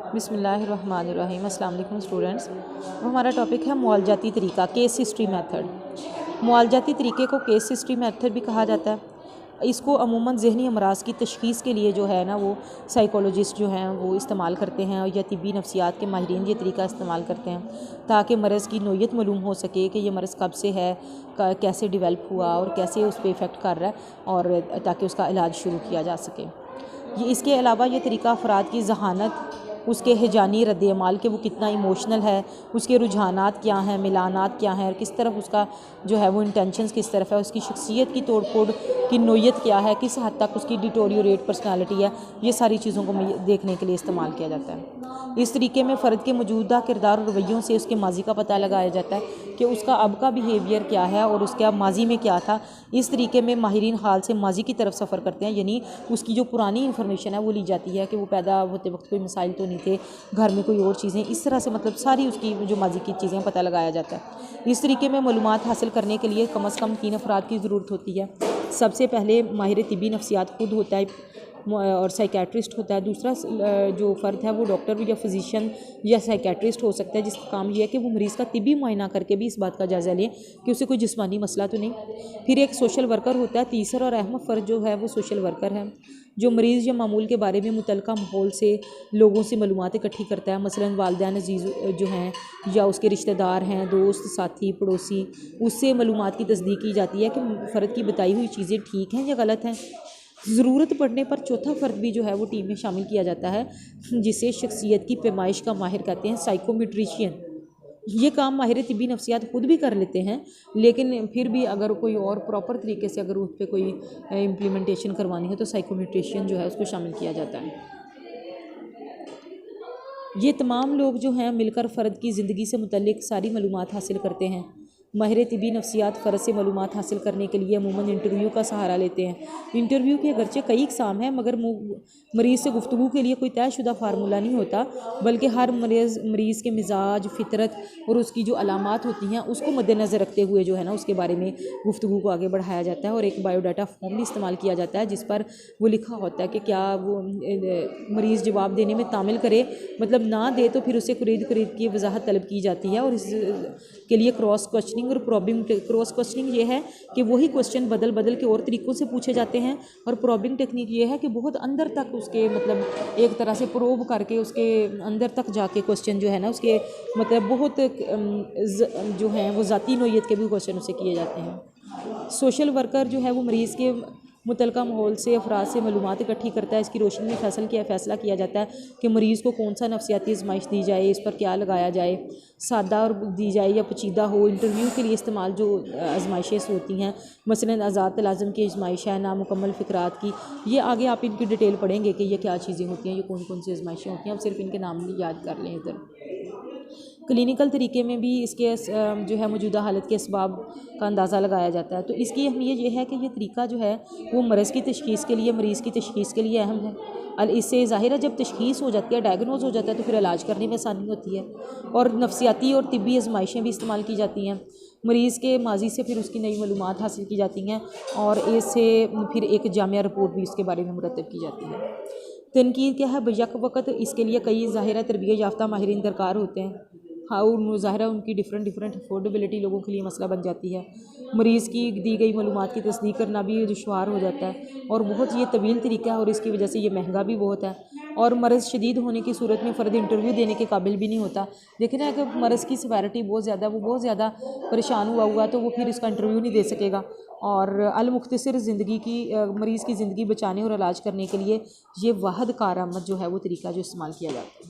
बिस्मिल्लाहिर्रहमानिर्रहीम। अस्सलाम वालेकुम स्टूडेंट्स। हमारा टॉपिक है मुआलजाती तरीका, केस हिस्ट्री मेथड। मुआलजाती तरीके को केस हिस्ट्री मेथड भी कहा जाता है। इसको अमूमन ज़हनी अमराज़ की तशख़ीस के लिए जो है ना वो साइकोलॉजिस्ट जो हैं वो इस्तेमाल करते हैं, या तिब्बी नफ्सियात के माहिरीन ये तरीका इस्तेमाल करते हैं ताकि मर्ज़ की नोयत मालूम हो सके कि ये मर्ज़ कब से है, कैसे डिवेल्प हुआ और कैसे उस पर इफ़ेक्ट कर रहा है, और ताकि उसका इलाज शुरू किया जा सके। ये इसके अलावा ये तरीका अफराद की जहानत, उसके हिजानी रद्द-ए-अमाल के वो कितना इमोशनल है, उसके रुझानात क्या हैं, मिलानात क्या हैं, और किस तरफ उसका जो है वो इंटेंशंस किस तरफ है, उसकी शख्सियत की तोड़-फोड़ की नोयत क्या है, किस हद तक उसकी डिटोरियोरेट पर्सनालिटी है, ये सारी चीज़ों को देखने के लिए इस्तेमाल किया जाता है। इस तरीके में फ़र्द के मौजूदा किरदार और रवैयों से उसके माजी का पता लगाया जाता है कि उसका अब का बिहेवियर क्या है और उसका माजी में क्या था। इस तरीके में माहिरीन हाल से माजी की तरफ सफ़र करते हैं, यानी उसकी जो पुरानी इन्फॉर्मेशन है वो ली जाती है कि वो पैदा होते वक्त कोई मसाइल तो नहीं थे, घर में कोई और चीज़ें, इस तरह से मतलब सारी उसकी जो माजी की चीज़ें पता लगाया जाता है। इस तरीके में मालूमात हासिल करने के लिए कम अज़ कम 3 अफराद की ज़रूरत होती है। सबसे पहले माहिर तिब्बी नफ्सियात खुद होता है और साइकेट्रिस्ट होता है। दूसरा जो फ़र्द है वो डॉक्टर या फिजिशियन या साइकेट्रिस्ट हो सकता है, जिसका काम ये है कि वो मरीज़ का तिब्बी मुआयना करके भी इस बात का जायज़ा लें कि उसे कोई जिस्मानी मसला तो नहीं। फिर एक सोशल वर्कर होता है। तीसरा और अहम फ़र्द जो है वो सोशल वर्कर है, जो मरीज़ या मामूल के बारे में मुतलका माहौल से लोगों से मालूमात इकट्ठी करता है। मसलन वालिदैन अज़ीज़ जो हैं या उसके रिश्तेदार हैं, दोस्त, साथी, पड़ोसी, उससे मालूमात की तस्दीक की जाती है कि फ़र्द की बताई हुई चीज़ें ठीक हैं या गलत हैं। ज़रूरत पड़ने पर चौथा फ़र्द भी जो है वो टीम में शामिल किया जाता है, जिसे शख्सियत की पैमाइश का माहिर कहते हैं, साइकोमेट्रिशियन। ये काम माहिर तिब्बी नफ्सियात खुद भी कर लेते हैं, लेकिन फिर भी अगर कोई और प्रॉपर तरीके से अगर उस पर कोई इम्प्लीमेंटेशन करवानी हो तो साइकोमेट्रिशियन जो है उसको शामिल किया जाता है। ये तमाम लोग जो हैं मिलकर फ़र्द की ज़िंदगी से मुतल्लिक़ सारी मालूमात हासिल करते हैं। माहिर तिब्बी नफ्सियात फ़र्द से मालूमात हासिल करने के लिए अमूमन इंटरव्यू का सहारा लेते हैं। इंटरव्यू के अगरचे कई इक़साम हैं, मगर मरीज़ से गुफ्तगू के लिए कोई तयशुदा फार्मूला नहीं होता, बल्कि हर मरीज़ के मिजाज, फ़ितरत और उसकी जो अलामात होती हैं उसको मद्देनज़र रखते हुए जो है ना उसके बारे में गुफ्तगू को आगे बढ़ाया जाता है। और एक बायोडाटा फॉर्म भी इस्तेमाल किया जाता है जिस पर वो लिखा होता है कि क्या वो मरीज़ जवाब देने में तामिल करे, मतलब ना दे तो फिर उसे ख़ुरीद की वजाहत तलब की जाती है। और इसके लिए क्रॉस क्वेश्चनिंग और प्रॉबिंग, क्रॉस क्वेश्चनिंग ये है कि वही क्वेश्चन बदल बदल के और तरीक़ों से पूछे जाते हैं, और प्रॉबिंग टेक्निक ये है कि बहुत अंदर तक उसके मतलब एक तरह से प्रोब करके उसके अंदर तक जाके क्वेश्चन जो है ना उसके मतलब बहुत जो हैं वो ज़ाती नोयत के भी क्वेश्चन उससे किए जाते हैं। सोशल वर्कर जो है वो मरीज़ के मुतलका माहौल से अफराद से मालूमात इकट्ठी करता है। इसकी रोशनी में फ़ैसला किया जाता है कि मरीज़ को कौन सा नफ्सियाती आजमाइश दी जाए, इस पर क्या लगाया जाए, सादा और दी जाए या पेचीदा हो। इंटरव्यू के लिए इस्तेमाल जो आजमाइशें होती हैं, मसलन आज़ाद तलाज़ुम की आजमाइश है, नामुकम्मल फ़िक्रात की, ये आगे आप इनकी डिटेल पढ़ेंगे कि ये क्या चीज़ें होती हैं, ये कौन कौन सी आजमाइशें होती हैं। आप सिर्फ इनके नाम भी याद कर लें। इधर क्लिनिकल तरीके में भी इसके जो है मौजूदा हालत के असबाब का अंदाज़ा लगाया जाता है। तो इसकी अहमियत ये है कि ये तरीका जो है वो मर्ज़ की तशख़ीस के लिए, मरीज़ की तशख़ीस के लिए अहम है। इससे ज़ाहिर है जब तशख़ीस हो जाती है, डायग्नोज हो जाता है, तो फिर इलाज करने में आसानी होती है। और नफ्सियाती और तिब्बी आजमाइशें भी इस्तेमाल की जाती हैं। मरीज़ के माजी से फिर उसकी नई मालूमात हासिल की जाती हैं, और इससे फिर एक जामिया रिपोर्ट भी उसके बारे में मुरतब की जाती है। तनकीद क्या है, बैक वक़्त इसके लिए कई ज़ाहिर तरबियत याफ्ता माहिरीन दरकार होते हैं। हाँ, ज़ाहिर उनकी डिफरेंट अफोर्डेबिलिटी लोगों के लिए मसला बन जाती है। मरीज़ की दी गई मालूमात की तस्दीक करना भी दुश्वार हो जाता है, और बहुत ये तवील तरीका है, और इसकी वजह से ये महंगा भी बहुत है। और मर्ज़ शदीद होने की सूरत में फ़र्द इंटरव्यू देने के काबिल भी नहीं होता। लेकिन अगर मर्ज़ की सिवियरिटी बहुत ज़्यादा, वो बहुत ज़्यादा परेशान हुआ तो वो फिर इसका इंटरव्यू नहीं दे सकेगा। और अल-मुख्तसर ज़िंदगी की मरीज़ की ज़िंदगी बचाने और इलाज करने के लिए ये वाहिद कारआमद जो है वो तरीका जो इस्तेमाल किया जाता है।